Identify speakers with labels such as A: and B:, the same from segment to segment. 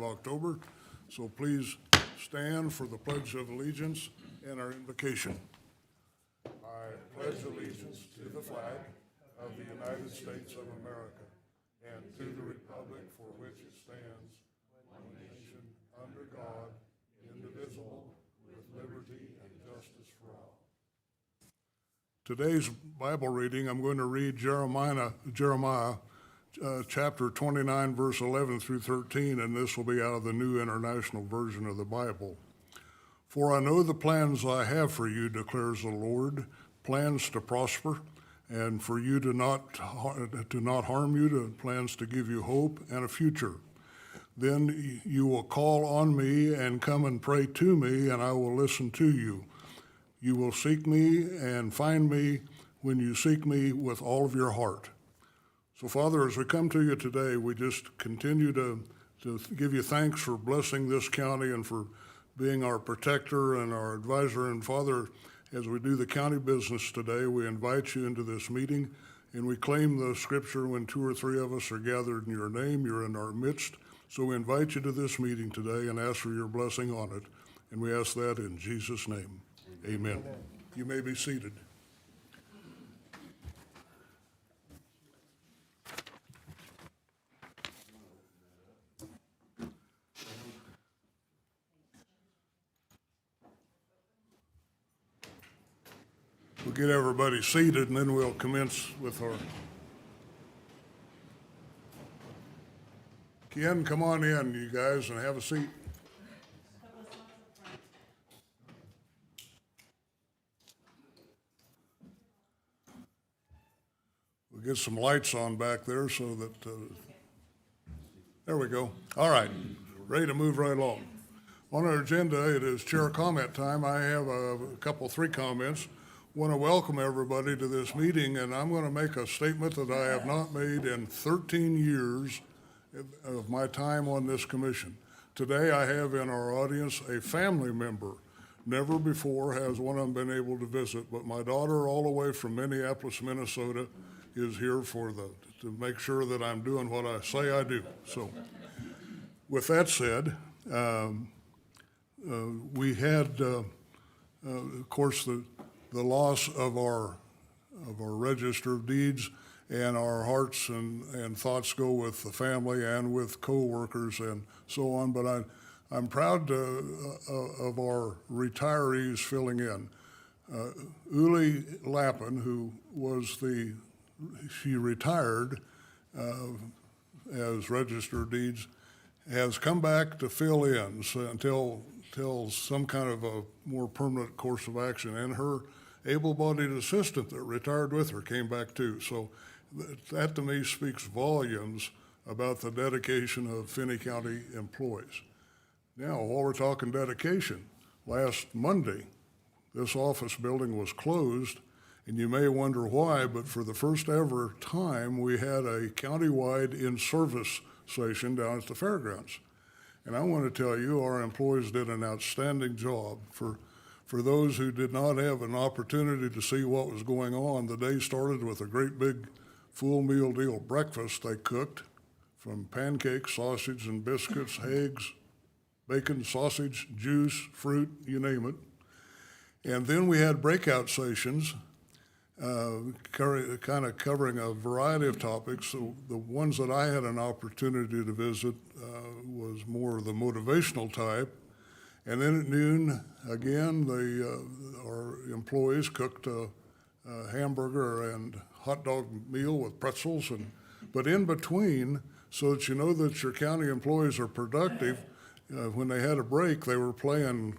A: October. So please stand for the Pledge of Allegiance and our invocation. I pledge allegiance to the flag of the United States of America and to the republic for which it stands, one nation, under God, indivisible, with liberty and justice for all. Today's Bible reading, I'm going to read Jeremiah chapter 29, verse 11 through 13, and this will be out of the New International Version of the Bible. For I know the plans I have for you, declares the Lord, plans to prosper, and for you to not harm you, to plans to give you hope and a future. Then you will call on me and come and pray to me, and I will listen to you. You will seek me and find me when you seek me with all of your heart. So, Father, as we come to you today, we just continue to give you thanks for blessing this county and for being our protector and our advisor. And, Father, as we do the county business today, we invite you into this meeting, and we claim the scripture, when two or three of us are gathered in your name, you're in our midst. So we invite you to this meeting today and ask for your blessing on it. And we ask that in Jesus' name. Amen. Amen. You may be seated. We'll get everybody seated, and then we'll commence with our... Ken, come on in, you guys, and have a seat. We'll get some lights on back there so that... there we go. All right, ready to move right along. On our agenda, it is chair comment time. I have three comments. Want to welcome everybody to this meeting, and I'm going to make a statement that I have not made in 13 years of my time on this commission. Today I have in our audience a family member. Never before has one of them been able to visit, but my daughter, all the way from Minneapolis, Minnesota, is here to make sure that I'm doing what I say I do. So with that said, we had, of course, the loss of our register of deeds, and our hearts and thoughts go with the family and with co-workers and so on. But I'm proud of our retirees filling in. Uli Lappin, who she retired as register of deeds, has come back to fill in until some kind of a more permanent course of action, and her able-bodied assistant that retired with her came back too. So that to me speaks volumes about the dedication of Finney County employees. Now, while we're talking dedication, last Monday, this office building was closed, and you may wonder why, but for the first ever time, we had a countywide in-service session down at the fairgrounds. And I want to tell you, our employees did an outstanding job. For those who did not have an opportunity to see what was going on, the day started with a great big full meal deal breakfast they cooked, from pancakes, sausage and biscuits, eggs, bacon, sausage, juice, fruit, you name it. And then we had breakout stations, kind of covering a variety of topics. So the ones that I had an opportunity to visit was more of the motivational type. And then at noon, again, our employees cooked a hamburger and hot dog meal with pretzels. But in between, so that you know that your county employees are productive, when they had a break, they were playing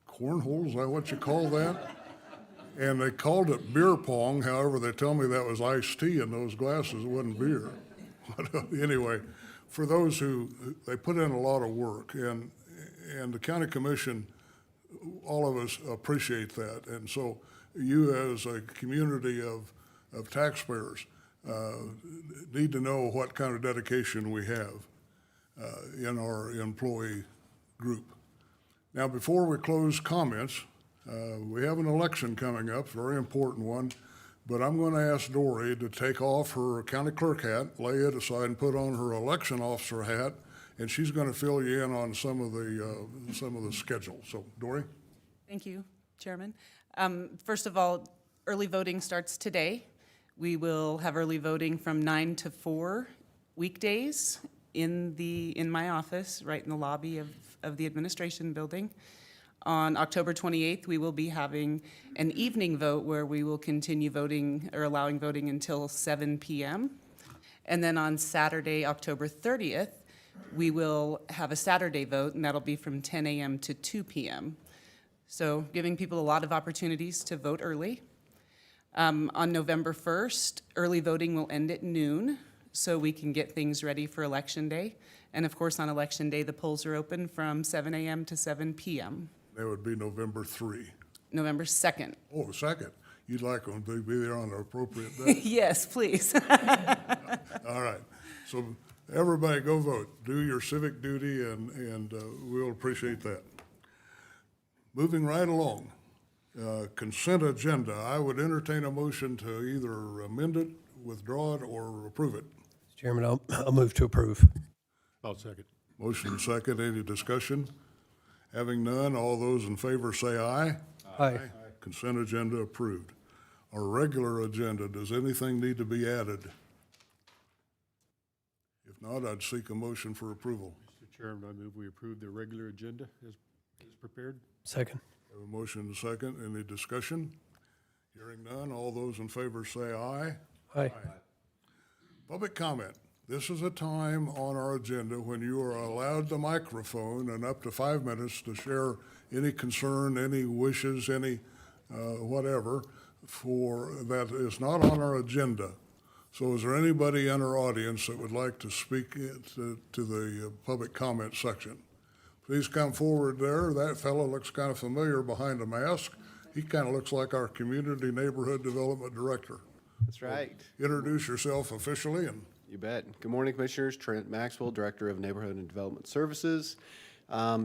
A: cornhole, is that what you call that? And they called it beer pong. However, they tell me that was iced tea in those glasses. It wasn't beer. But anyway, for those they put in a lot of work. And the county commission, all of us appreciate that. And so you as a community of taxpayers need to know what kind of dedication we have in our employee group. Now, before we close comments, we have an election coming up, very important one, but I'm going to ask Dory to take off her county clerk hat, lay it aside, and put on her election officer hat, and she's going to fill you in on some of the schedule. So, Dory?
B: Thank you, Chairman. First of all, early voting starts today. We will have early voting from 9 to 4 weekdays in my office, right in the lobby of the administration building. On October 28th, we will be having an evening vote where we will continue voting or allowing voting until 7 p.m. And then on Saturday, October 30th, we will have a Saturday vote, and that'll be from 10 a.m. to 2 p.m. So giving people a lot of opportunities to vote early. On November 1st, early voting will end at noon, so we can get things ready for Election Day. And of course, on Election Day, the polls are open from 7 a.m. to 7 p.m.
A: That would be November 3.
B: November 2nd.
A: Oh, 2nd. You'd like them to be there on the appropriate day?
B: Yes, please.
A: All right. So everybody go vote. Do your civic duty, and we'll appreciate that. Moving right along. Consent agenda. I would entertain a motion to either amend it, withdraw it, or approve it.
C: Chairman, I'll move to approve.
D: I'll second.
A: Motion second. Any discussion? Having none, all those in favor say aye.
C: Aye.
A: Consent agenda approved. Our regular agenda, does anything need to be added? If not, I'd seek a motion for approval.
D: Mr. Chairman, I move we approve the regular agenda as prepared.
C: Second.
A: Have a motion and a second. Any discussion? Hearing none, all those in favor say aye.
C: Aye.
A: Public comment. This is a time on our agenda when you are allowed the microphone and up to 5 minutes to share any concern, any wishes, any whatever for that is not on our agenda. So is there anybody in our audience that would like to speak to the public comment section? Please come forward there. That fellow looks kind of familiar behind a mask. He kind of looks like our Community Neighborhood Development Director.
E: That's right.
A: Introduce yourself officially and
E: You bet. Good morning, Commissioners. Trent Maxwell, Director of Neighborhood and Development Services.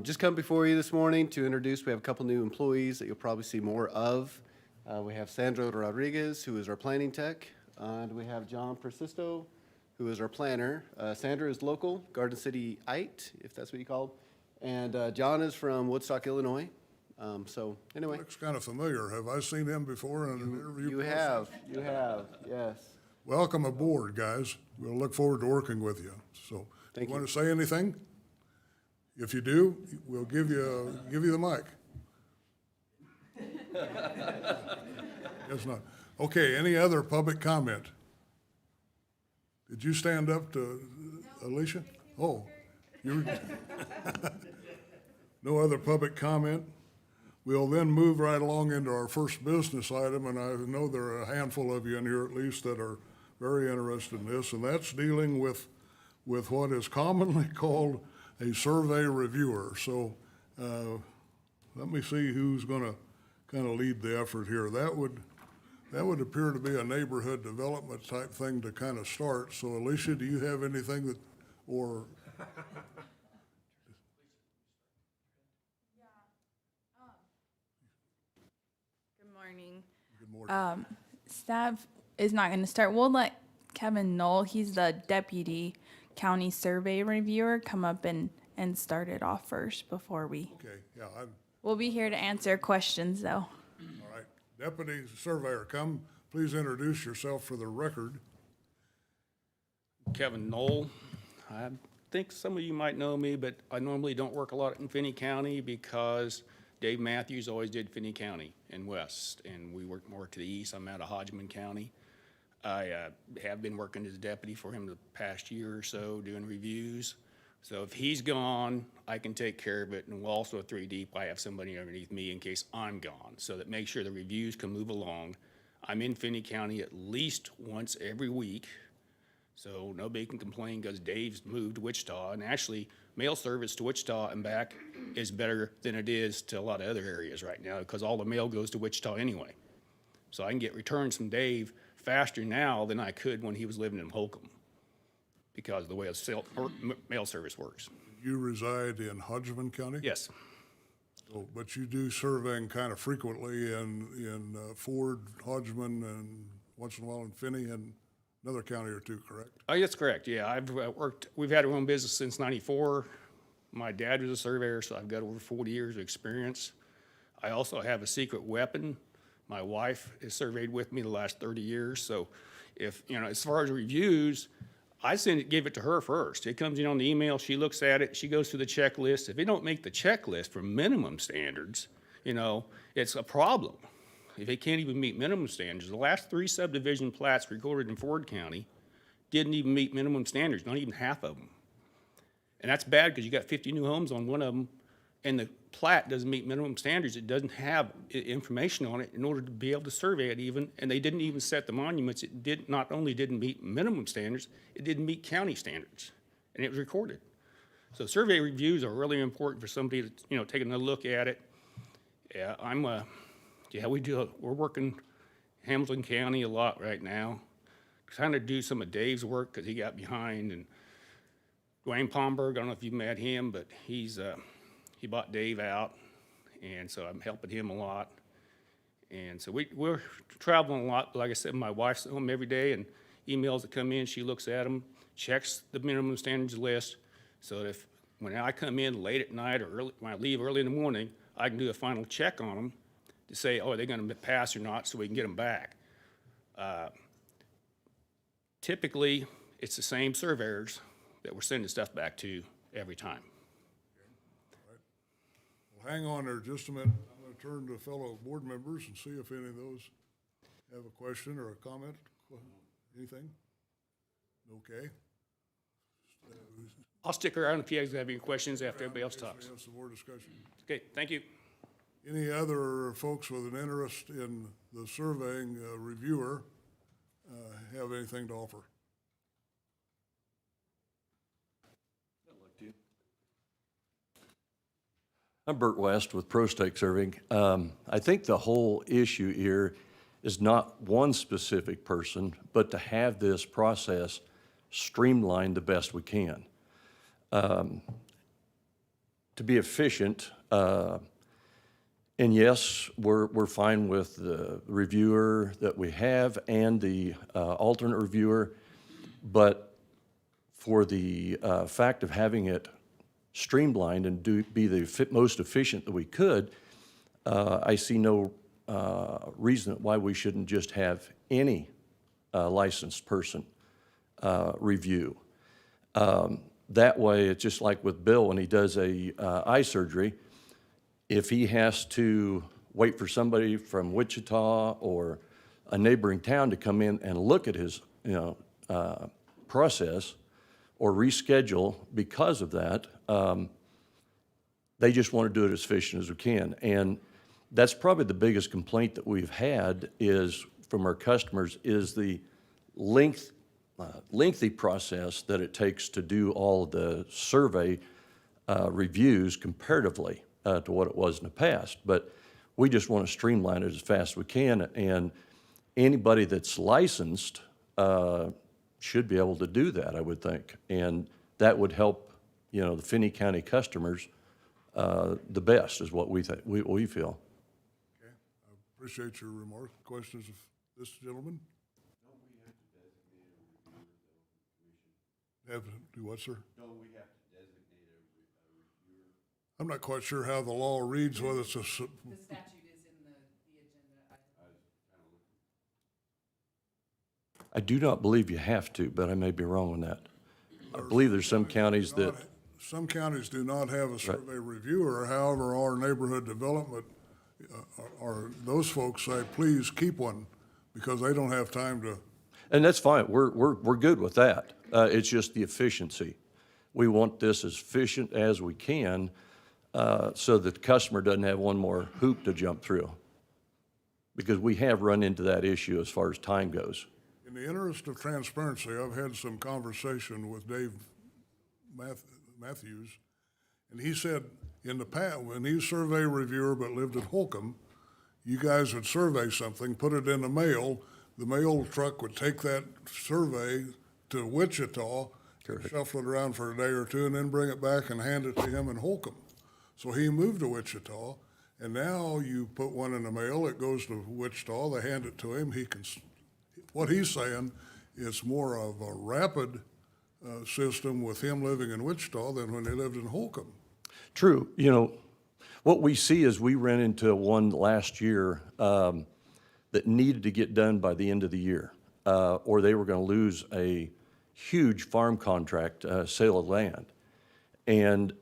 E: Just come before you this morning to introduce, we have a couple new employees that you'll probably see more of. We have Sandra Rodriguez, who is our planning tech, and we have John Persisto, who is our planner. Sandra is local, Garden City-ite, if that's what you call it. And John is from Woodstock, Illinois. So anyway.
A: looks kind of familiar. Have I seen him before in an interview?
E: You have, yes.
A: Welcome aboard, guys. We'll look forward to working with you. So,
E: Thank
A: you
E: you.
A: want to say anything? If you do, we'll give you the mic. Guess not. Okay, any other public comment? Did you stand up to Alicia? Oh, you no other public comment? We'll then move right along into our first business item, and I know there are a handful of you in here at least that are very interested in this, and that's dealing with what is commonly called a survey reviewer. So let me see who's going to kind of lead the effort here. That would appear to be a neighborhood development type thing to kind of start. So Alicia, do you have anything that, or?
F: Good morning.
A: Good morning.
F: Staff is not going to start. We'll let Kevin Knoll, he's the deputy county survey reviewer, come up and start it off first before we.
A: Okay, yeah,
F: We'll be here to answer questions though.
A: all right. Deputy Surveyor, come, please introduce yourself for the record.
G: Kevin Knoll. I think some of you might know me, but I normally don't work a lot in Finney County because Dave Matthews always did Finney County and West, and we work more to the east. I'm out of Hodgman County. I have been working as a deputy for him the past year or so, doing reviews. So if he's gone, I can take care of it, and we'll also, 3 deep, I have somebody underneath me in case I'm gone, so that makes sure the reviews can move along. I'm in Finney County at least once every week, so nobody can complain because Dave's moved to Wichita, and actually, mail service to Wichita and back is better than it is to a lot of other areas right now because all the mail goes to Wichita anyway. So I can get returns from Dave faster now than I could when he was living in Holcomb because of the way mail service works.
A: You reside in Hodgman County?
G: Yes,
A: Oh, but you do surveying kind of frequently in Ford, Hodgman, and once in a while in Finney and another county or two, correct?
G: Oh, that's correct, yeah. I've we've had our own business since '94. My dad was a surveyor, so I've got over 40 years of experience. I also have a secret weapon. My wife has surveyed with me the last 30 years, so if, as far as reviews, I give it to her first. It comes in on the email, she looks at it, she goes through the checklist. If it don't make the checklist for minimum standards, it's a problem. If they can't even meet minimum standards, the last 3 subdivision plats recorded in Ford County didn't even meet minimum standards, not even half of them. And that's bad because you got 50 new homes on one of them, and the plat doesn't meet minimum standards. It doesn't have information on it in order to be able to survey it even, and they didn't even set the monuments. It not only didn't meet minimum standards, it didn't meet county standards, and it was recorded. So survey reviews are really important for somebody to, taking a look at it. Yeah, we're working Hamilton County a lot right now, trying to do some of Dave's work because he got behind, and Dwayne Palmberg, I don't know if you've met him, but he bought Dave out, and so I'm helping him a lot. And so we're traveling a lot. Like I said, my wife's home every day, and emails that come in, she looks at them, checks the minimum standards list, so that when I come in late at night or when I leave early in the morning, I can do a final check on them to say, oh, are they going to pass or not, so we can get them back. Typically, it's the same surveyors that we're sending stuff back to every time.
A: Well, hang on there just a minute. I'm going to turn to fellow board members and see if any of those have a question or a comment. Anything? Okay.
G: I'll stick around if you guys have any questions after everybody else talks.
A: We have some more discussion.
G: Okay, thank you.
A: Any other folks with an interest in the surveying reviewer have anything to offer?
H: I'm Bert West with Pro Stake Surveying. I think the whole issue here is not one specific person, but to have this process streamlined the best we can. To be efficient, and yes, we're fine with the reviewer that we have and the alternate reviewer, but for the fact of having it streamlined and be the most efficient that we could, I see no reason why we shouldn't just have any licensed person review. That way, it's just like with Bill when he does a eye surgery. If he has to wait for somebody from Wichita or a neighboring town to come in and look at his process or reschedule because of that, they just want to do it as efficient as we can. And that's probably the biggest complaint that we've had is from our customers is the lengthy process that it takes to do all of the survey reviews comparatively to what it was in the past. But we just want to streamline it as fast as we can, and anybody that's licensed should be able to do that, I would think. And that would help, the Finney County customers the best is what we think, we feel.
A: Okay, I appreciate your remark. Questions of this gentleman? No, we have to designate a reviewer, though, Commission. Have to do what, sir? No, we have to designate a reviewer. I'm not quite sure how the law reads, whether it's a.
B: The statute is in the agenda.
H: I do not believe you have to, but I may be wrong on that. I believe there's some counties that.
A: Some counties do not have a survey reviewer. However, our neighborhood development, or those folks say, please keep one because they don't have time to.
H: And that's fine. We're good with that. It's just the efficiency. We want this as efficient as we can so that the customer doesn't have one more hoop to jump through. Because we have run into that issue as far as time goes.
A: In the interest of transparency, I've had some conversation with Dave Matthews, and he said in the past, when he was survey reviewer but lived at Holcomb, you guys would survey something, put it in the mail truck would take that survey to Wichita, shuffle it around for a day or two, and then bring it back and hand it to him in Holcomb. So he moved to Wichita, and now you put one in the mail, it goes to Wichita, they hand it to him, what he's saying it's more of a rapid system with him living in Wichita than when he lived in Holcomb.
H: True. You know, what we see is we ran into one last year that needed to get done by the end of the year, or they were going to lose a huge farm contract, sale of land. And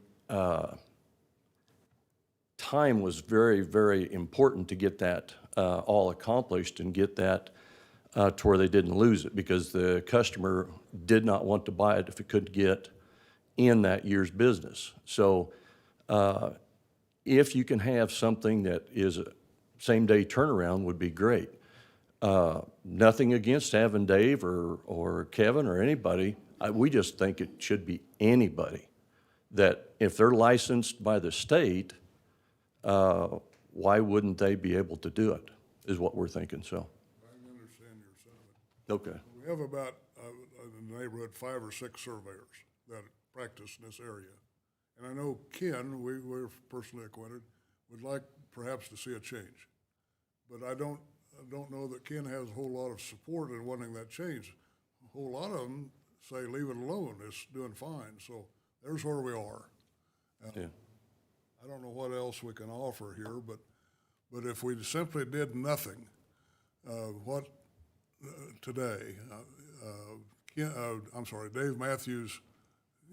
H: time was very, very important to get that all accomplished and get that to where they didn't lose it, because the customer did not want to buy it if it couldn't get in that year's business. So if you can have something that is a same-day turnaround would be great. Nothing against having Dave or Kevin or anybody. We just think it should be anybody. That if they're licensed by the state, why wouldn't they be able to do it, is what we're thinking, so.
A: I understand your sentiment.
H: Okay.
A: We have about, in the neighborhood, 5 or 6 surveyors that practice in this area. And I know Ken, we're personally acquainted, would like perhaps to see a change. But I don't know that Ken has a whole lot of support in wanting that change. A whole lot of them say, leave it alone, it's doing fine. So there's where we are.
H: Yeah.
A: I don't know what else we can offer here, but if we simply did nothing, today, Dave Matthews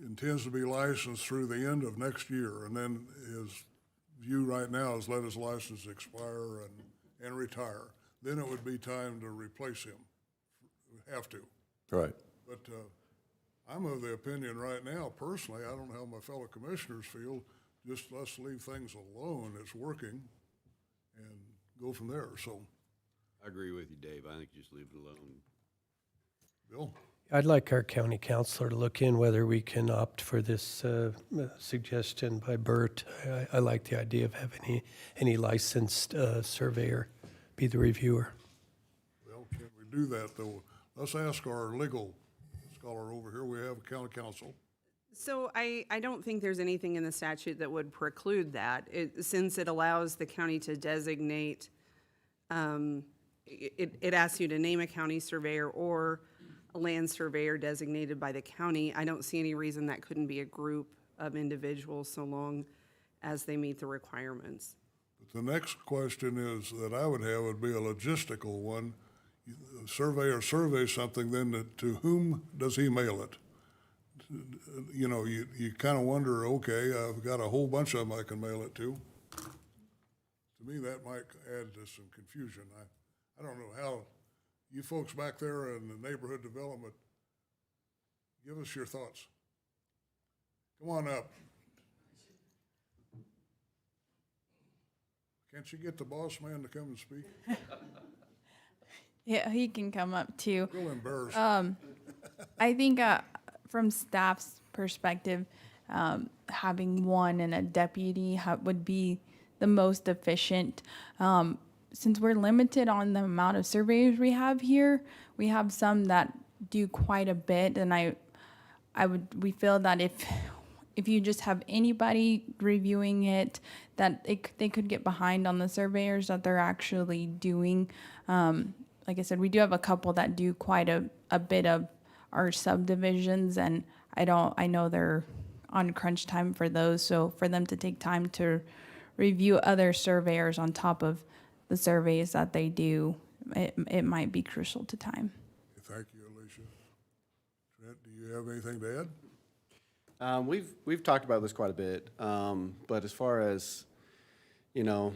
A: intends to be licensed through the end of next year, and then his view right now is let his license expire and retire. Then it would be time to replace him. We have to.
H: Right.
A: But I'm of the opinion right now, personally, I don't know how my fellow commissioners feel, just let's leave things alone, it's working, and go from there, so.
I: I agree with you, Dave. I think just leave it alone.
A: Bill?
C: I'd like our county councilor to look in whether we can opt for this suggestion by Bert. I like the idea of having any licensed surveyor be the reviewer.
A: Well, can we do that, though? Let's ask our legal scholar over here. We have a county council.
J: So I don't think there's anything in the statute that would preclude that, since it allows the county to designate, it asks you to name a county surveyor or a land surveyor designated by the county. I don't see any reason that couldn't be a group of individuals so long as they meet the requirements.
A: But the next question is that I would have would be a logistical one. The surveyor surveys something, then to whom does he mail it? You know, you kind of wonder, okay, I've got a whole bunch of them I can mail it to. To me, that might add to some confusion. I don't know how, you folks back there in the neighborhood development, give us your thoughts. Come on up. Can't you get the boss man to come and speak?
F: Yeah, he can come up too.
A: Real embarrassed.
F: I think from staff's perspective, having one and a deputy would be the most efficient. Since we're limited on the amount of surveyors we have here, we have some that do quite a bit, and we feel that if you just have anybody reviewing it, that they could get behind on the surveyors that they're actually doing. Like I said, we do have a couple that do quite a bit of our subdivisions, and I know they're on crunch time for those, so for them to take time to review other surveyors on top of the surveys that they do, it might be crucial to time.
A: Thank you, Alicia. Trent, do you have anything to add?
E: We've talked about this quite a bit, but as far as, you know,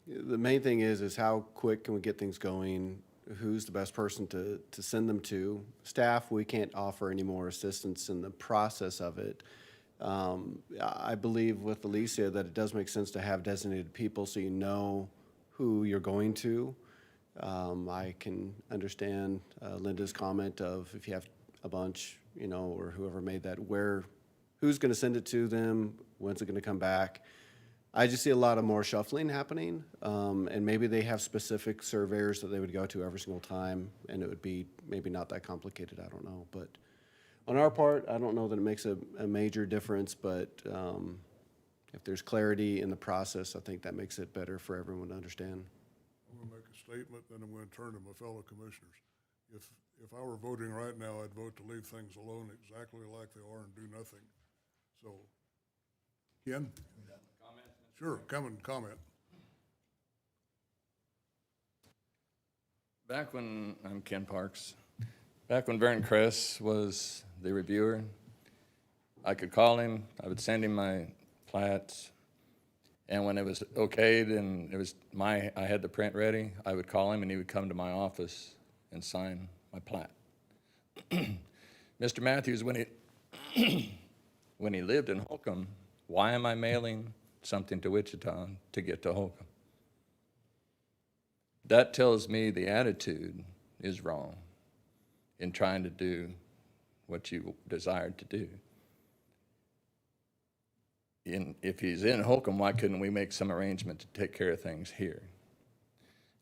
E: the main thing is how quick can we get things going? Who's the best person to send them to? Staff, we can't offer any more assistance in the process of it. I believe with Alicia that it does make sense to have designated people so you know who you're going to. I can understand Linda's comment of if you have a bunch, you know, or whoever made that, who's going to send it to them, when's it going to come back. I just see a lot of more shuffling happening, and maybe they have specific surveyors that they would go to every single time, and it would be maybe not that complicated, I don't know. But on our part, I don't know that it makes a major difference, but if there's clarity in the process, I think that makes it better for everyone to understand.
A: I'm going to make a statement, then I'm going to turn to my fellow commissioners. if I were voting right now, I'd vote to leave things alone exactly like they are and do nothing. So, Ken? Sure, come and comment.
K: I'm Ken Parks. Back when Vern Kress was the reviewer, I could call him, I would send him my plats, and when it was okayed and I had the print ready, I would call him and he would come to my office and sign my plat. Mr. Matthews, when he lived in Holcomb, why am I mailing something to Wichita to get to Holcomb? That tells me the attitude is wrong in trying to do what you desired to do. If he's in Holcomb, why couldn't we make some arrangement to take care of things here?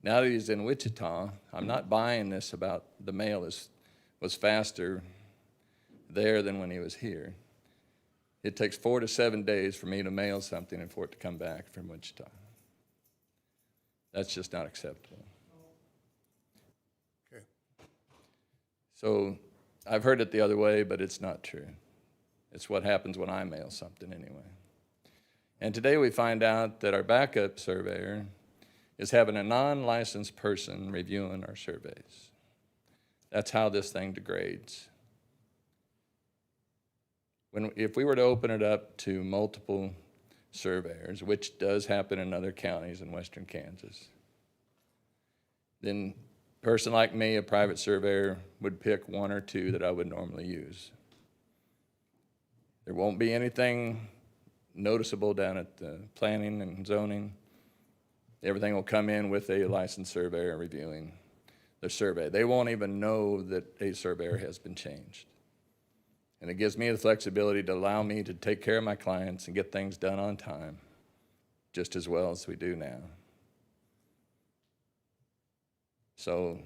K: Now that he's in Wichita, I'm not buying this about the mail was faster there than when he was here. It takes 4 to 7 days for me to mail something and for it to come back from Wichita. That's just not acceptable.
A: Okay.
K: So I've heard it the other way, but it's not true. It's what happens when I mail something anyway. And today we find out that our backup surveyor is having a non-licensed person reviewing our surveys. That's how this thing degrades. If we were to open it up to multiple surveyors, which does happen in other counties in western Kansas, then a person like me, a private surveyor, would pick 1 or 2 that I would normally use. There won't be anything noticeable down at the planning and zoning. Everything will come in with a licensed surveyor reviewing the survey. They won't even know that a surveyor has been changed. And it gives me the flexibility to allow me to take care of my clients and get things done on time, just as well as we do now. So,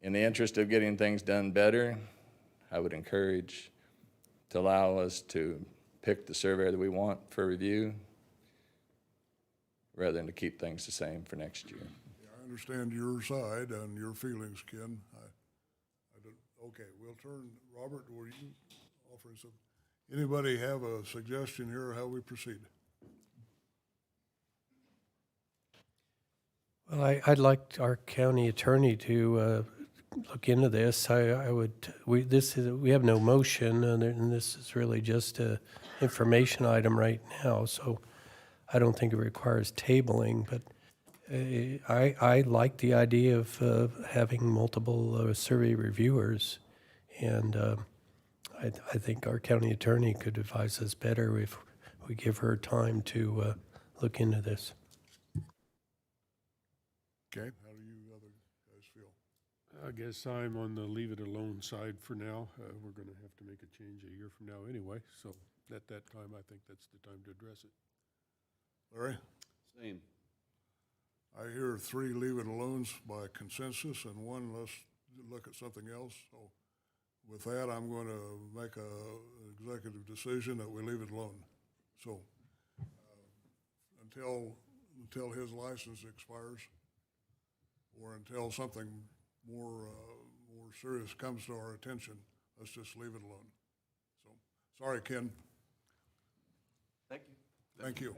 K: in the interest of getting things done better, I would encourage to allow us to pick the surveyor that we want for review, rather than to keep things the same for next year.
A: Yeah, I understand your side and your feelings, Ken. Okay, we'll turn, Robert, were you offering some? Anybody have a suggestion here how we proceed?
C: Well, I'd like our county attorney to look into this. We have no motion, and this is really just a information item right now, so I don't think it requires tabling, but I like the idea of having multiple survey reviewers, and I think our county attorney could advise us better if we give her time to look into this.
A: Okay, how do you other guys feel?
D: I guess I'm on the leave it alone side for now. We're going to have to make a change a year from now anyway, so at that time, I think that's the time to address it.
A: Larry?
I: Same.
A: I hear 3 leave it alones by consensus and 1 let's look at something else. So with that, I'm going to make an executive decision that we leave it alone. So until his license expires or until something more serious comes to our attention, let's just leave it alone. So sorry, Ken.
H: Thank you.
A: Thank you.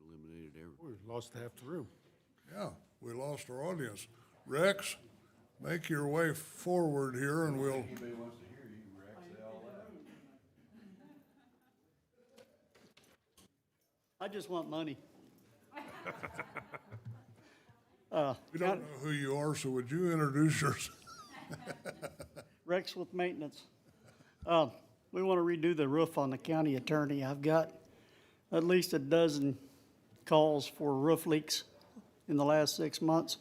I: Eliminated everything.
D: We lost half the room.
A: Yeah, we lost our audience. Rex, make your way forward here and we'll.
H: Anybody wants to hear you, Rex, they all laugh.
L: I just want money.
A: We don't know who you are, so would you introduce yourself?
L: Rex with maintenance. We want to redo the roof on the county attorney. I've got at least a dozen calls for roof leaks in the last 6 months.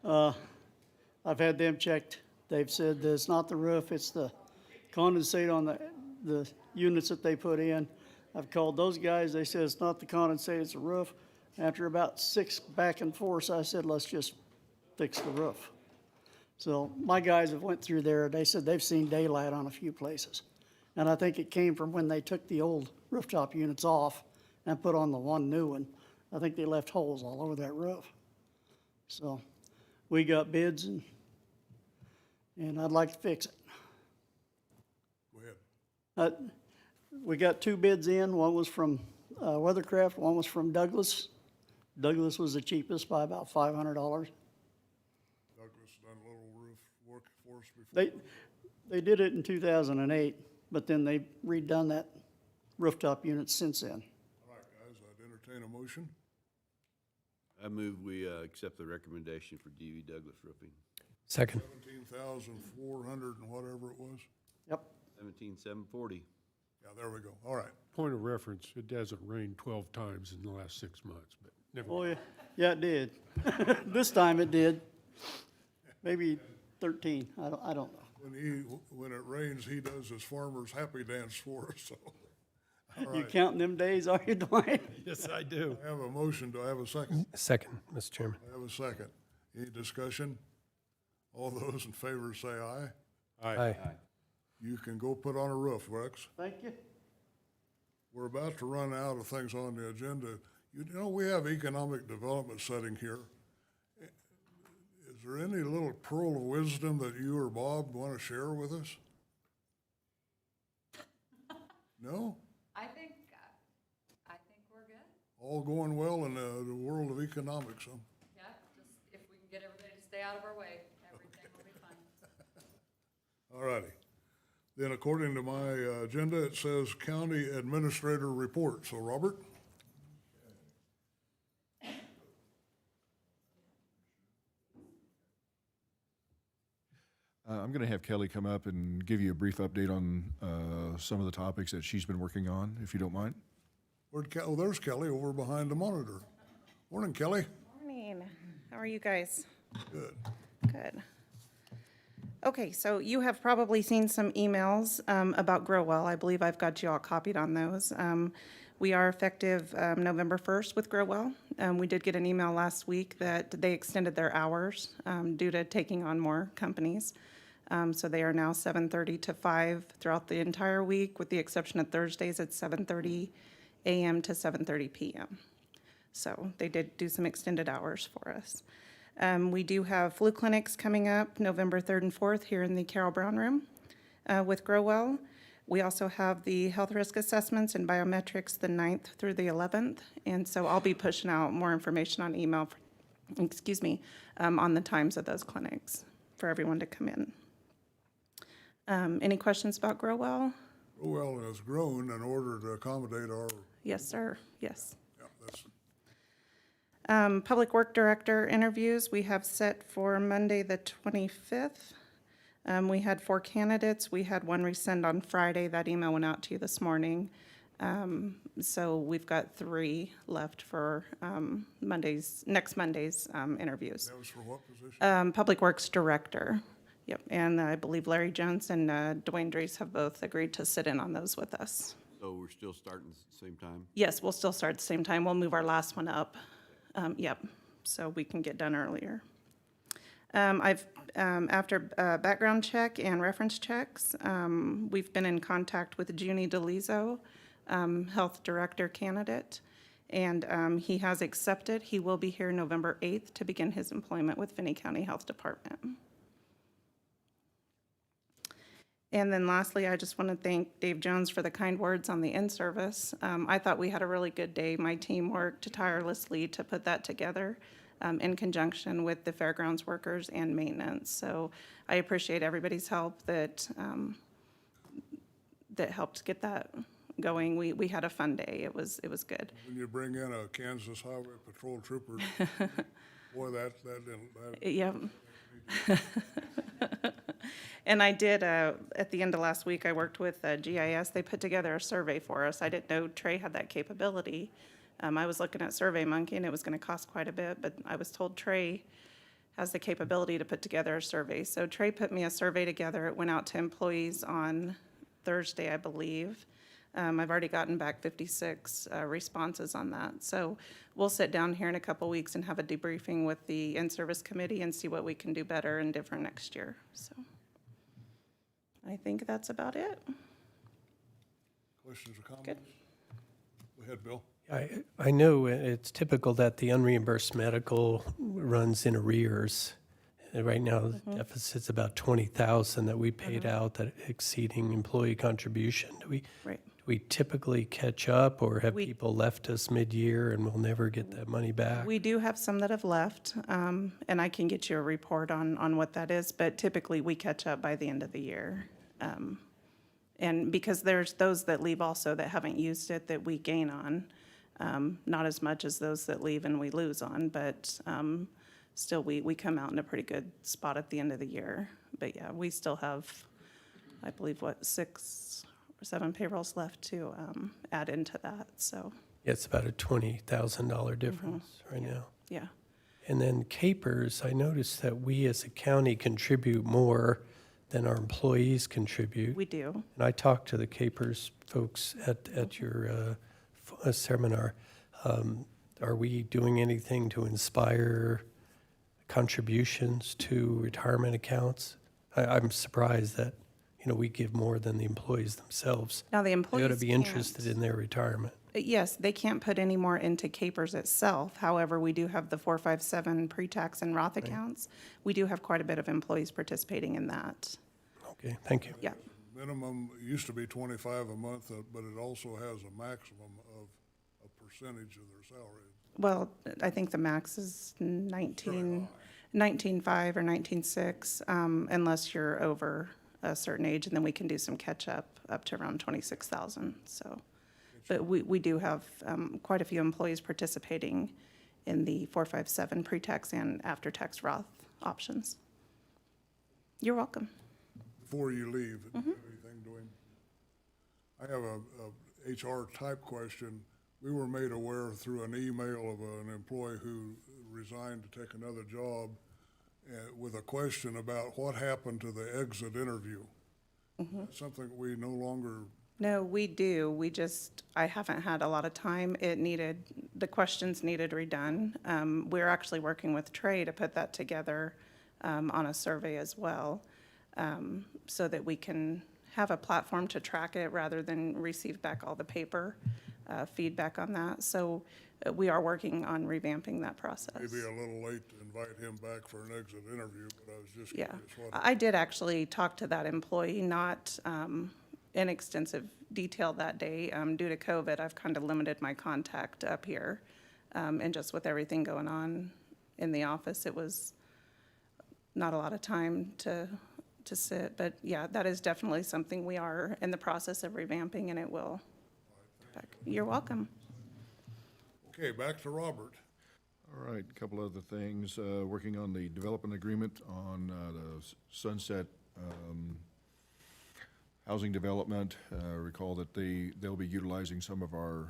L: I've had them checked. They've said that it's not the roof, it's the condensate on the units that they put in. I've called those guys, they said it's not the condensate, it's the roof. After about 6 back and forth, I said, let's just fix the roof. So my guys have went through there, they said they've seen daylight on a few places. And I think it came from when they took the old rooftop units off and put on the one new one. I think they left holes all over that roof. So we got bids and I'd like to fix it.
A: Go ahead.
L: We got 2 bids in. One was from Weathercraft, one was from Douglas. Douglas was the cheapest by about $500.
A: Douglas done a little roof work for us before.
L: They did it in 2008, but then they redone that rooftop unit since then.
A: All right, guys, I'd entertain a motion.
I: I move we accept the recommendation for DV Douglas Roofing.
C: Second.
A: 17,400 and whatever it was.
L: Yep.
I: 17,740.
A: Yeah, there we go. All right.
D: Point of reference, it hasn't rained 12 times in the last 6 months, but never
L: Oh,
D: mind.
L: yeah, it did. This time it did. Maybe 13, I don't know.
A: When it rains, he does his farmer's happy dance for us, so. All
L: You
A: right.
L: counting them days, are you, Dwayne?
D: Yes, I do.
A: I have a motion. Do I have a second?
C: Second, Mr. Chairman.
A: I have a second. Any discussion? All those in favor say aye.
C: Aye.
A: You can go put on a roof, Rex.
L: Thank you.
A: We're about to run out of things on the agenda. You know, we have economic development setting here. Is there any little pearl of wisdom that you or Bob want to share with us? No?
M: I think we're good.
A: All going well in the world of economics, huh?
M: Yeah, just if we can get everybody to stay out of our way, everything will be fine.
A: All righty. Then according to my agenda, it says county administrator report. So Robert?
N: I'm going to have Kelly come up and give you a brief update on some of the topics that she's been working on, if you don't mind.
A: Oh, there's Kelly over behind the monitor. Morning, Kelly.
O: Morning. How are you guys?
A: Good.
O: Good. Okay, so you have probably seen some emails about Grow Well. I believe I've got you all copied on those. We are effective November 1st with Grow Well. We did get an email last week that they extended their hours due to taking on more companies. So they are now 7:30 to 5 throughout the entire week, with the exception of Thursdays at 7:30 a.m. to 7:30 p.m. So they did do some extended hours for us. We do have flu clinics coming up November 3rd and 4th here in the Carol Brown Room with Grow Well. We also have the health risk assessments and biometrics the 9th through the 11th. And so I'll be pushing out more information on email, on the times of those clinics for everyone to come in. Any questions about Grow Well?
A: Well, has grown in order to accommodate our,
O: Yes, sir. Yes.
A: yeah, that's,
O: Public Work Director interviews, we have set for Monday, the 25th. We had 4 candidates. We had 1 rescind on Friday. That email went out to you this morning. So we've got 3 left for next Monday's interviews.
A: that was for what position?
O: Public Works Director. Yep, and I believe Larry Jones and Dwayne Drees have both agreed to sit in on those with us.
I: So we're still starting at the same time?
O: Yes, we'll still start at the same time. We'll move our last one up. Yep, so we can get done earlier. After background check and reference checks, we've been in contact with Junie DeLizo, Health Director candidate, and he has accepted. He will be here November 8th to begin his employment with Finney County Health Department. And then lastly, I just want to thank Dave Jones for the kind words on the in-service. I thought we had a really good day. My team worked tirelessly to put that together in conjunction with the fairgrounds workers and maintenance. So I appreciate everybody's help that helped get that going. We had a fun day. It was good.
A: When you bring in a Kansas Highway Patrol trooper, boy, that didn't,
O: Yep. And I did, at the end of last week, I worked with GIS. They put together a survey for us. I didn't know Trey had that capability. I was looking at SurveyMonkey, and it was going to cost quite a bit, but I was told Trey has the capability to put together a survey. So Trey put me a survey together. It went out to employees on Thursday, I believe. I've already gotten back 56 responses on that. So we'll sit down here in a couple weeks and have a debriefing with the in-service committee and see what we can do better and different next year. So I think that's about it.
A: Questions or comments? Go ahead, Bill.
C: I know it's typical that the unreimbursed medical runs in arrears. And right now, the deficit's about 20,000 that we paid out, that exceeding employee contribution. Do
O: Right.
C: we typically catch up, or have
O: We-
C: people left us mid-year and we'll never get that money back?
O: We do have some that have left, and I can get you a report on what that is, but typically we catch up by the end of the year. And because there's those that leave also that haven't used it that we gain on, not as much as those that leave and we lose on, but still we come out in a pretty good spot at the end of the year. But yeah, we still have, I believe, 6 or 7 payrolls left to add into that, so,
C: It's about a $20,000 difference right now.
O: yeah.
C: And then capers, I noticed that we as a county contribute more than our employees contribute.
O: We do.
C: And I talked to the capers folks at your seminar. Are we doing anything to inspire contributions to retirement accounts? I'm surprised that, we give more than the employees themselves.
O: Now, the
C: They ought
O: employees
C: to be interested
O: can't.
C: in their retirement.
O: Yes, they can't put any more into capers itself. However, we do have the 457 pre-tax and Roth accounts. We do have quite a bit of employees participating in that.
C: Okay, thank you.
O: Yeah.
A: Minimum used to be 25 a month, but it also has a maximum of a percentage of their salary.
O: Well, I think the max is 19.5 or 19.6, unless you're over a certain age, and then we can do some catch-up up to around 26,000, so. But we do have quite a few employees participating in the 457 pre-tax and after-tax Roth options. You're welcome.
A: Before you leave, anything doing? I have a HR type question. We were made aware through an email of an employee who resigned to take another job with a question about what happened to the exit interview. Something we no longer.
O: No, we do. I haven't had a lot of time. The questions needed redone. We're actually working with Trey to put that together on a survey as well, so that we can have a platform to track it rather than receive back all the paper feedback on that. So we are working on revamping that process.
A: Maybe a little late to invite him back for an exit interview, but I was just
O: Yeah,
A: curious.
O: I did actually talk to that employee, not in extensive detail that day. Due to COVID, I've kind of limited my contact up here. And just with everything going on in the office, it was not a lot of time to sit. But yeah, that is definitely something we are in the process of revamping, and it will. You're welcome.
A: Okay, back to Robert.
N: All right, a couple other things. Working on the development agreement on the Sunset housing development. Recall that they'll be utilizing some of our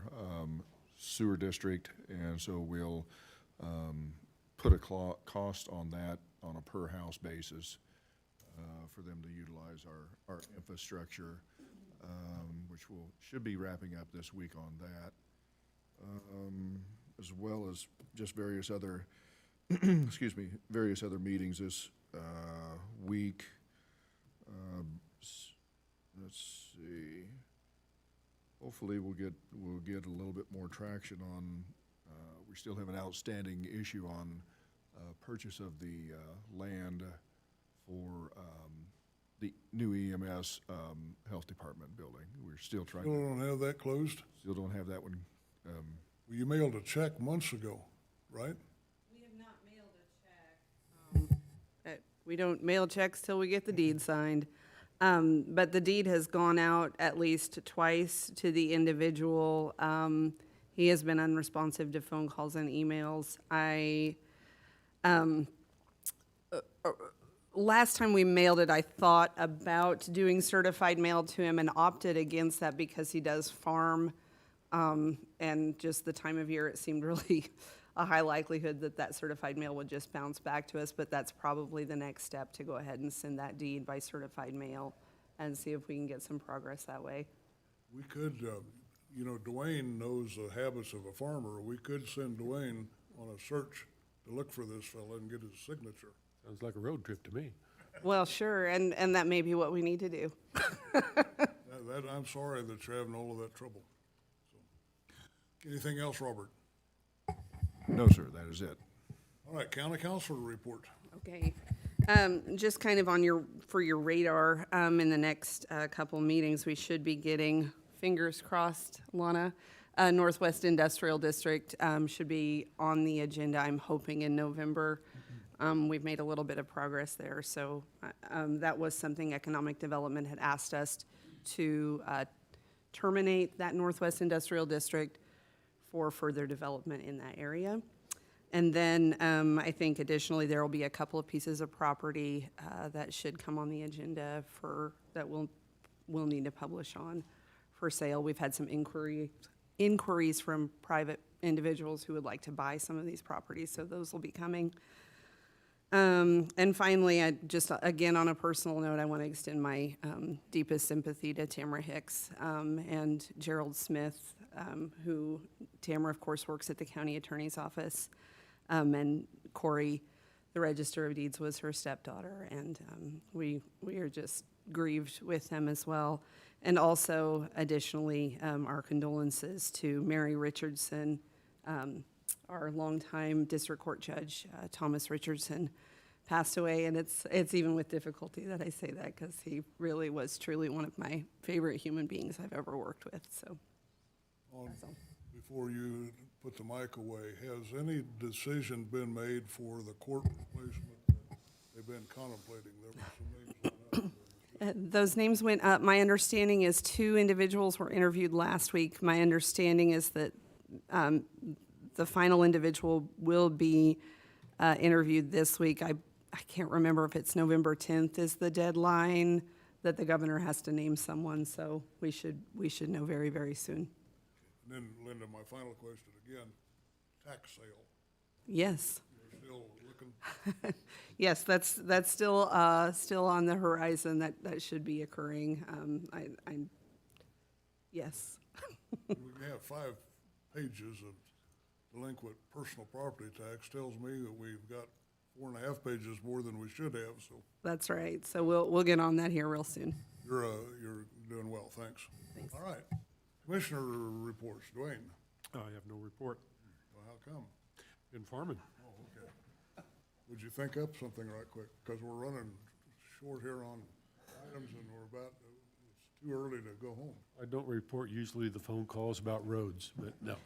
N: sewer district, and so we'll put a cost on that on a per-house basis for them to utilize our infrastructure, which should be wrapping up this week on that, as well as just various other, various other meetings this week. Let's see. Hopefully we'll get a little bit more traction on, we still have an outstanding issue on purchase of the land for the new EMS health department building. We're still trying.
A: Still don't have that closed?
N: Still don't have that one.
A: Well, you mailed a check months ago, right?
J: We have not mailed a check. We don't mail checks till we get the deed signed. But the deed has gone out at least twice to the individual. He has been unresponsive to phone calls and emails. Last time we mailed it, I thought about doing certified mail to him and opted against that because he does farm. And just the time of year, it seemed really a high likelihood that certified mail would just bounce back to us, but that's probably the next step, to go ahead and send that deed by certified mail and see if we can get some progress that way.
A: We could, Dwayne knows the habits of a farmer. We could send Dwayne on a search to look for this fella and get his signature.
D: Sounds like a road trip to me.
J: Well, sure, and that may be what we need to do.
A: That I'm sorry that you're having all of that trouble. So, anything else, Robert?
N: No, sir, that is it.
A: All right, county council report.
J: Okay. Just kind of for your radar, in the next couple meetings, we should be getting, fingers crossed, Lana, Northwest Industrial District should be on the agenda, I'm hoping, in November. We've made a little bit of progress there, so that was something Economic Development had asked us to terminate that Northwest Industrial District for further development in that area. And then I think additionally, there will be a couple of pieces of property that should come on the agenda that we'll need to publish on for sale. We've had some inquiries from private individuals who would like to buy some of these properties, so those will be coming. And finally, I just, again, on a personal note, I want to extend my deepest sympathy to Tamara Hicks and Gerald Smith, who, Tamara, of course, works at the county attorney's office, and Corey, the Register of Deeds, was her stepdaughter, and we are just grieved with them as well. And also, additionally, our condolences to Mary Richardson, our longtime district court judge, Thomas Richardson, passed away, and it's even with difficulty that I say that, because he really was truly one of my favorite human beings I've ever worked with. So,
A: Before you put the mic away, has any decision been made for the court replacement that they've been contemplating? There were some names on that.
J: Those names went up. My understanding is 2 individuals were interviewed last week. My understanding is that the final individual will be interviewed this week. I can't remember if it's November 10th is the deadline that the governor has to name someone, so we should know very, very soon.
A: And then, Linda, my final question again, tax sale.
J: Yes.
A: You're still looking?
J: Yes, that's still on the horizon. That should be occurring. Yes.
A: We have 5 pages of delinquent personal property tax. Tells me that we've got 4.5 pages more than we should have, so.
J: That's right. So we'll get on that here real soon.
A: You're doing well, thanks. All right. Commissioner reports, Dwayne.
D: I have no report.
A: Well, how come?
D: Been farming.
A: Oh, okay. Would you think up something right quick? Because we're running short here on items and it's too early to go home.
D: I don't report usually the phone calls about roads, but no.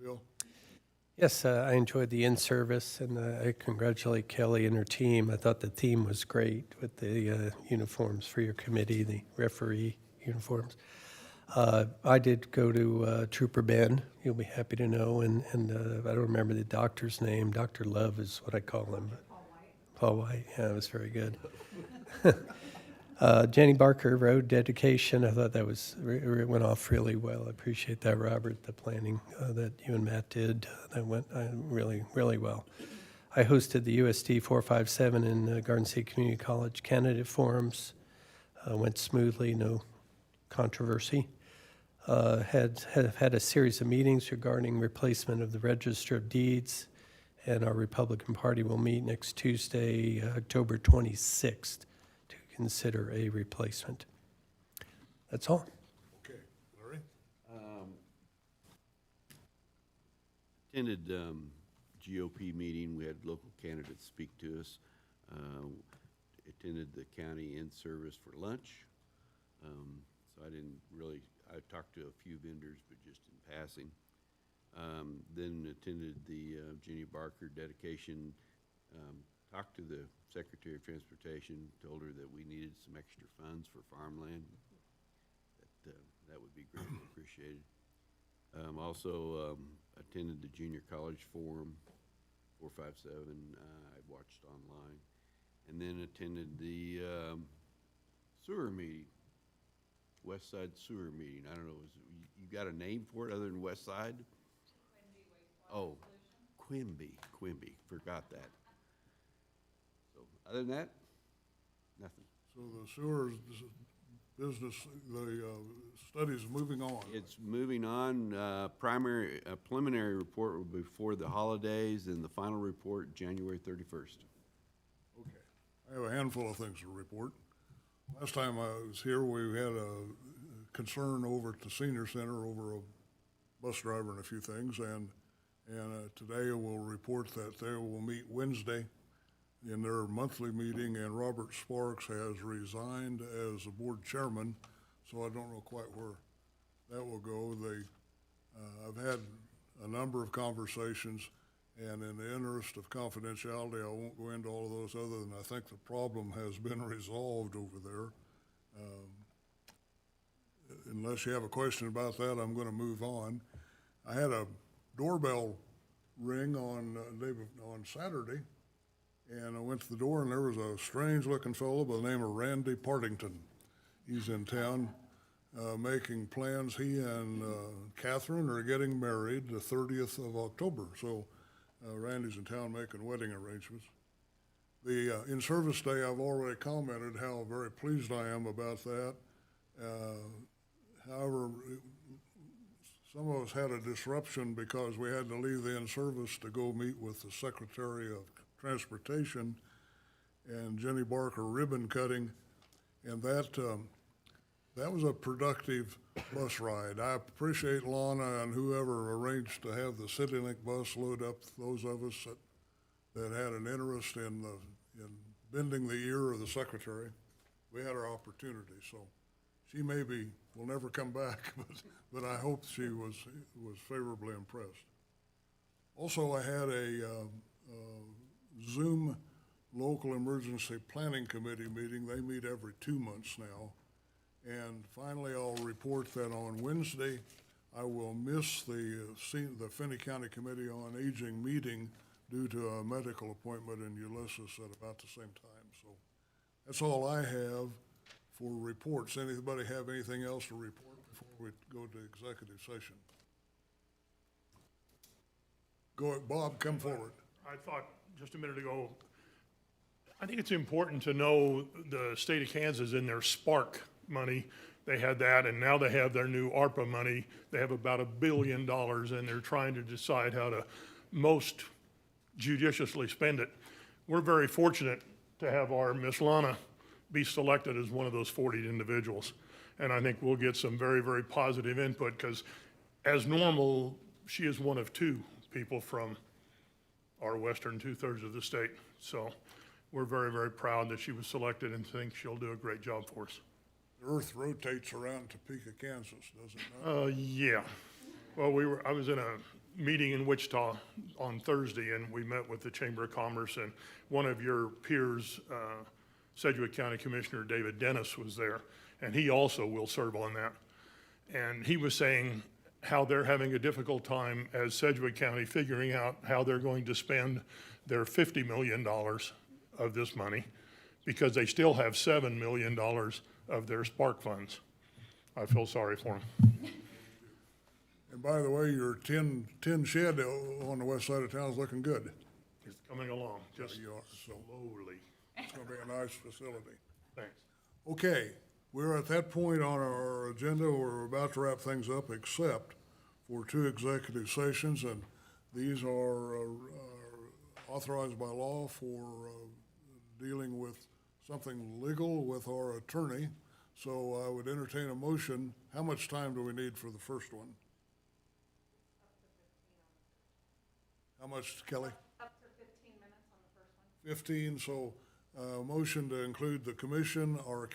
A: Bill?
C: Yes, I enjoyed the in-service, and I congratulate Kelly and her team. I thought the theme was great with the uniforms for your committee, the referee uniforms. I did go to Trooper Ben, you'll be happy to know, and I don't remember the doctor's name. Dr. Love is what I call him. Paul White, yeah, it was very good. Jenny Barker Road dedication, I thought that it went off really well. I appreciate that, Robert, the planning that you and Matt did. That went really, really well. I hosted the USD 457 in Garden City Community College candidate forums. Went smoothly, no controversy. Had a series of meetings regarding replacement of the Register of Deeds, and our Republican Party will meet next Tuesday, October 26th, to consider a replacement. That's all.
A: Okay, Larry?
I: Attended GOP meeting. We had local candidates speak to us. Attended the county in-service for lunch. So I talked to a few vendors, but just in passing. Then attended the Jenny Barker dedication, talked to the Secretary of Transportation, told her that we needed some extra funds for farmland. That would be greatly appreciated. Also attended the Junior College Forum, 457, I watched online. And then attended the sewer meeting. West Side Sewer Meeting. I don't know, you got a name for it other than West Side? Oh, Quimby, forgot that. So, other than that, nothing.
A: So the sewer business, the study's moving on.
I: It's moving on. Preliminary report will be before the holidays, and the final report January 31st.
A: Okay. I have a handful of things to report. Last time I was here, we had a concern over at the senior center over a bus driver and a few things, and today we'll report that they will meet Wednesday in their monthly meeting, and Robert Sparks has resigned as the board chairman, so I don't know quite where that will go. I've had a number of conversations, and in the interest of confidentiality, I won't go into all of those other than I think the problem has been resolved over there. Unless you have a question about that, I'm going to move on. I had a doorbell ring on Saturday, and I went to the door, and there was a strange-looking fellow by the name of Randy Partington. He's in town making plans. He and Catherine are getting married the 30th of October, so Randy's in town making wedding arrangements. The in-service day, I've already commented how very pleased I am about that. However, some of us had a disruption because we had to leave the in-service to go meet with the Secretary of Transportation and Jenny Barker ribbon cutting, and that was a productive bus ride. I appreciate Lana and whoever arranged to have the CityLink bus load up those of us that had an interest in bending the ear of the Secretary. We had our opportunity, so she maybe will never come back, but I hope she was favorably impressed. Also, I had a Zoom local emergency planning committee meeting. They meet every 2 months now. And finally, I'll report that on Wednesday, I will miss the Finney County Committee on Aging meeting due to a medical appointment in Ulysses at about the same time. So that's all I have for reports. Anybody have anything else to report before we go to executive session? Go, Bob, come forward.
P: I thought just a minute ago, I think it's important to know the state of Kansas in their Spark money. They had that, and now they have their new ARPA money. They have about $1 billion, and they're trying to decide how to most judiciously spend it. We're very fortunate to have our Miss Lana be selected as one of those 40 individuals. And I think we'll get some very, very positive input because as normal, she is one of 2 people from our western 2/3 of the state. So we're very, very proud that she was selected and think she'll do a great job for us.
A: The Earth rotates around Topeka, Kansas, does it not?
P: Yeah. Well, I was in a meeting in Wichita on Thursday, and we met with the Chamber of Commerce, and one of your peers, Sedgwick County Commissioner David Dennis, was there, and he also will serve on that. And he was saying how they're having a difficult time as Sedgwick County figuring out how they're going to spend their $50 million of this money because they still have $7 million of their Spark funds. I feel sorry for them.
A: And by the way, your tin shed on the west side of town is looking good.
P: It's coming along, just
A: You are, so
P: slowly.
A: it's gonna be a nice facility.
P: Thanks.
A: Okay, we're at that point on our agenda where we're about to wrap things up, except for 2 executive sessions, and these are authorized by law for dealing with something legal with our attorney. So I would entertain a motion. How much time do we need for the first one? How much, Kelly?
M: Up to 15 minutes on the first one.
A: 15, so motion to include the commission, our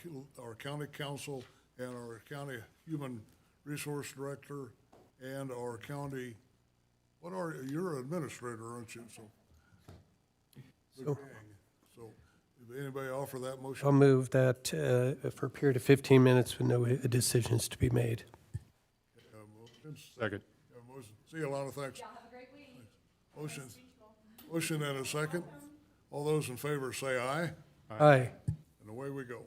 A: county council, and our county human resource director, and our county, you're an administrator, aren't you? So if anybody offer that motion?
C: I'll move that for a period of 15 minutes with no decisions to be made.
D: Second.
A: See you, Lana, thanks.
M: Y'all have a great week.
A: Motion and a second. All those in favor say aye,
C: Aye.
A: and away we go.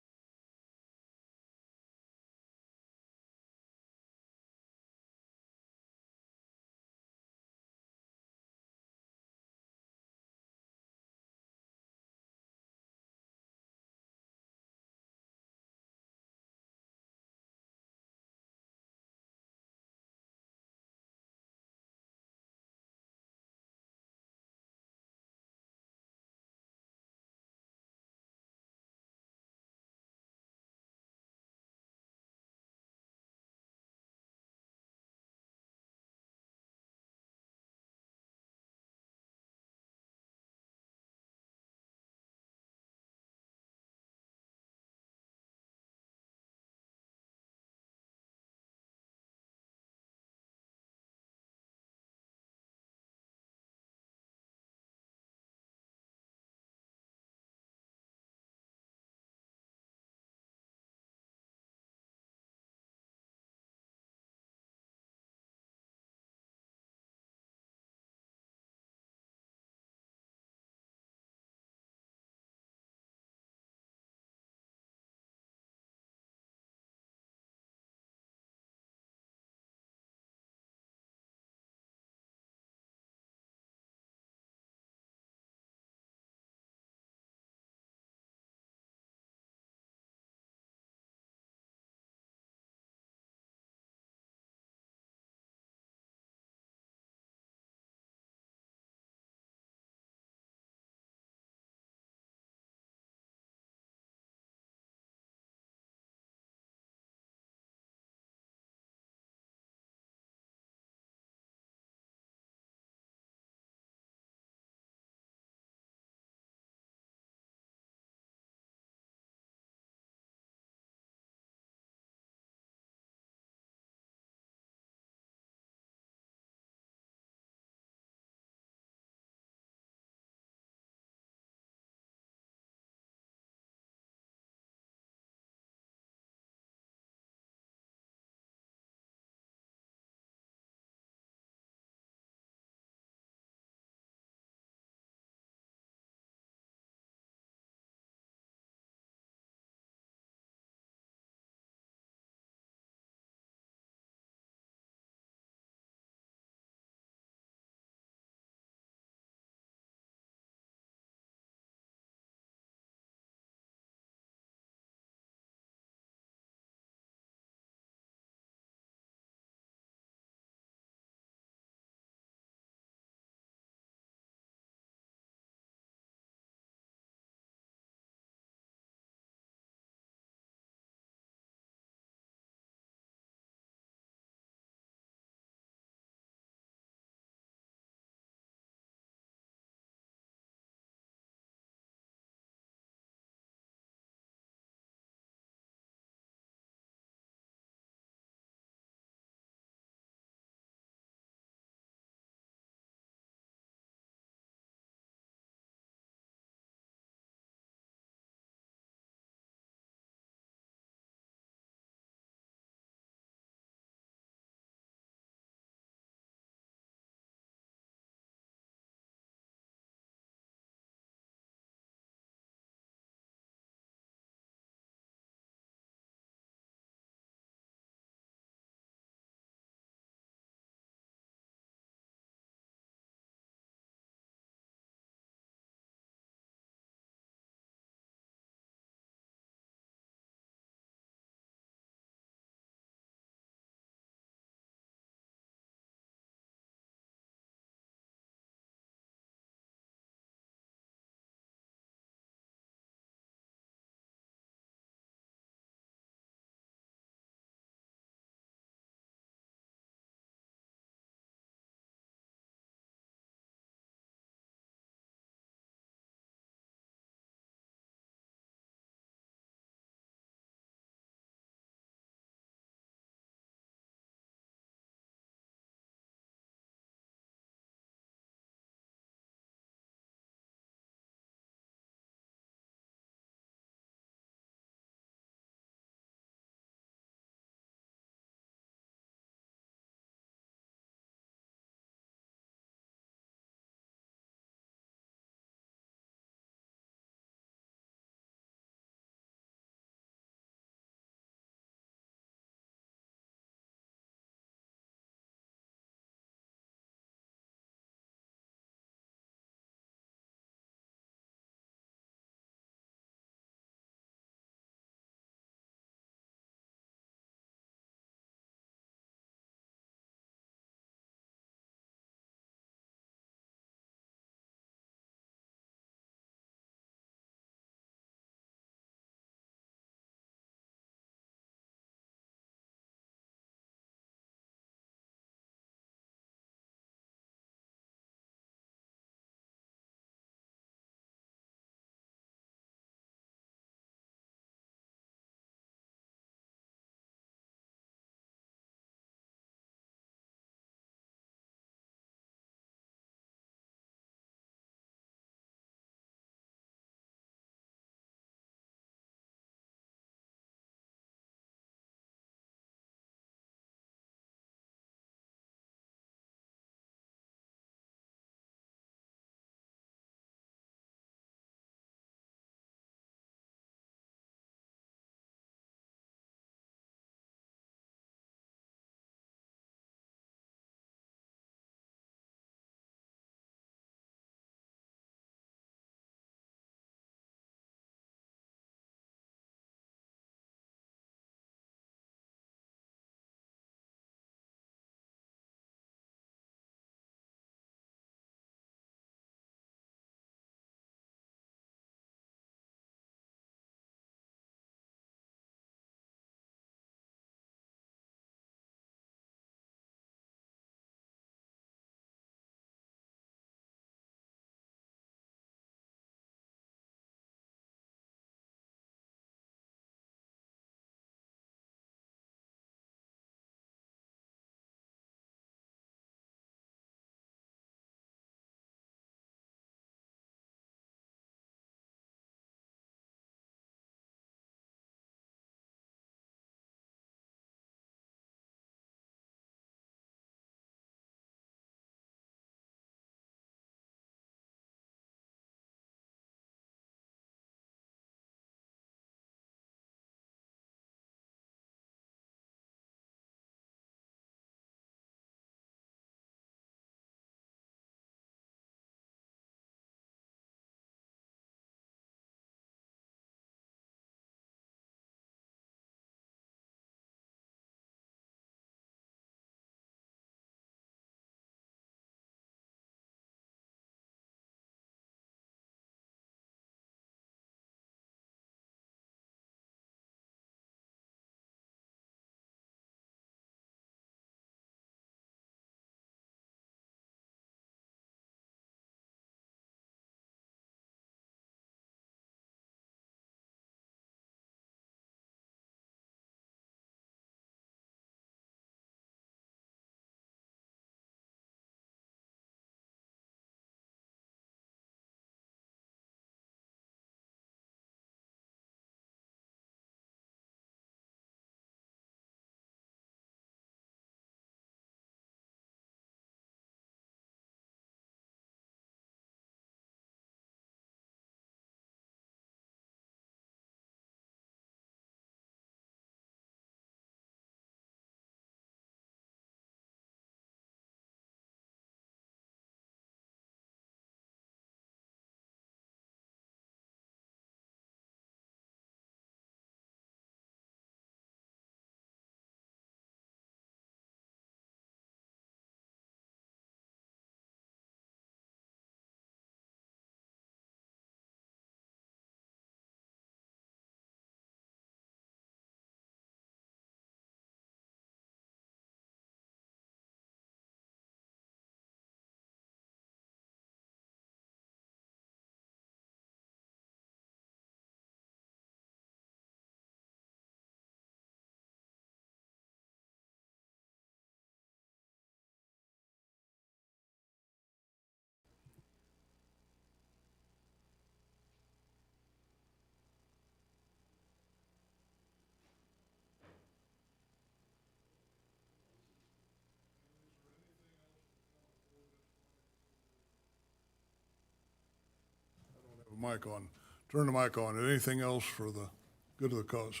A: mic on, turn the mic on. Anything else for the good of the cause?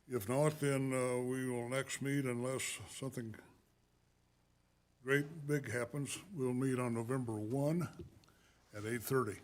A: If not, then we will next meet unless something great big happens. We'll meet on November 1 at 8:30.